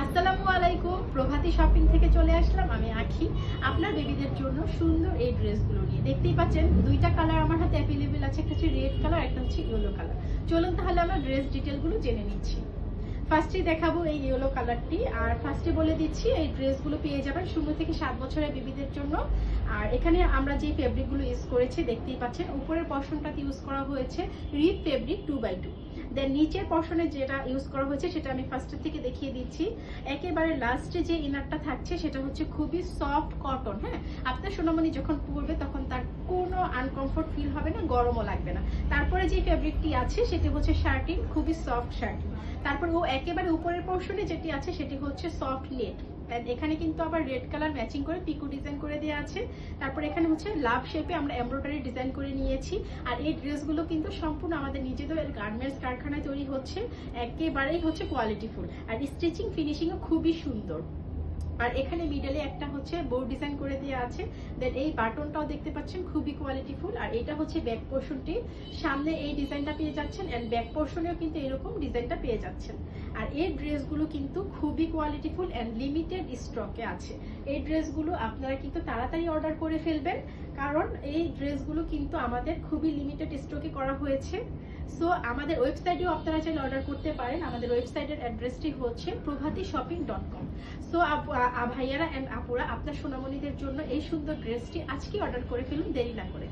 আসসালামু আলাইকুম, প্রভাতী শপিং থেকে চলে আসলাম আমি আখি আপনার বেবিদের জন্য সুন্দর এই ড্রেসগুলো নিয়ে। দেখতেই পাচ্ছেন দুইটা কালার আমার হাতে অ্যাভেলেবেল আছে, একটা হচ্ছে রেড কালার, একটা হচ্ছে ইয়েলো কালার। চলুন তাহলে আমরা ড্রেস ডিটেলগুলো জেনে নিচ্ছি। ফার্স্টে দেখাবো এই ইয়েলো কালারটি। আর ফার্স্টে বলে দিচ্ছি এই ড্রেসগুলো পেয়ে যাবেন 0 থেকে 7 বছরের বেবিদের জন্য। আর এখানে আমরা যে ফেব্রিকগুলো ইউজ করেছি দেখতেই পাচ্ছেন, উপরের পশনটাতে ইউজ করা হয়েছে রিপ ফেব্রিক 2x2। দেন নিচের পশনে যেটা ইউজ করা হয়েছে সেটা আমি ফার্স্টের থেকে দেখিয়ে দিচ্ছি। একেবারে লাস্টে যে ইনারটা থাকছে সেটা হচ্ছে খুবই সফট কটন। হ্যাঁ, আপনার সোনামণি যখন পরবে তখন তার কোনো আনকমফোর্ট ফিল হবে না, গরমও লাগবে না। তারপরে যে ফেব্রিকটি আছে সেটি হচ্ছে শার্টিং, খুবই সফট শার্টিং। তারপর ও একেবারে উপরের পোর্শনে যেটি আছে সেটি হচ্ছে সফট নেট। এখানে কিন্তু আবার রেড কালার ম্যাচিং করে পিকো ডিজাইন করে দেওয়া আছে। তারপর এখানে হচ্ছে লাভ শেপে আমরা এমব্রয়ডারি ডিজাইন করে নিয়েছি। আর এই ড্রেসগুলো কিন্তু সম্পূর্ণ আমাদের নিজেদের গার্মেন্টস কারখানায় তৈরি হচ্ছে, একেবারেই হচ্ছে কোয়ালিটিফুল। আর স্টিচিং ফিনিশিংও খুবই সুন্দর। আর এখানে মিডলে একটা হচ্ছে বোর্ড ডিজাইন করে দেওয়া আছে। দেন এই বাটনটাও দেখতে পাচ্ছেন খুবই কোয়ালিটিফুল। আর এটা হচ্ছে ব্যাক পোর্শনটি, সামনে এই ডিজাইনটা পেয়ে যাচ্ছেন এন্ড ব্যাক পোর্শনেও কিন্তু এরকম ডিজাইনটা পেয়ে যাচ্ছেন। আর এই ড্রেসগুলো কিন্তু খুবই কোয়ালিটিফুল এন্ড লিমিটেড স্টকে আছে। এই ড্রেসগুলো আপনারা কিন্তু তাড়াতাড়ি অর্ডার করে ফেলবেন, কারণ এই ড্রেসগুলো কিন্তু আমাদের খুবই লিমিটেড স্টকে করা হয়েছে। সো আমাদের ওয়েবসাইটেও আপনারা চাইলে অর্ডার করতে পারেন। আমাদের ওয়েবসাইটের অ্যাড্রেসটি হচ্ছে provatishopping.com। সো ভাইয়ারা এন্ড আপুরা, আপনার সোনামণিদের জন্য এই সুন্দর ড্রেসটি আজকে অর্ডার করে ফেলুন, দেরি না করে।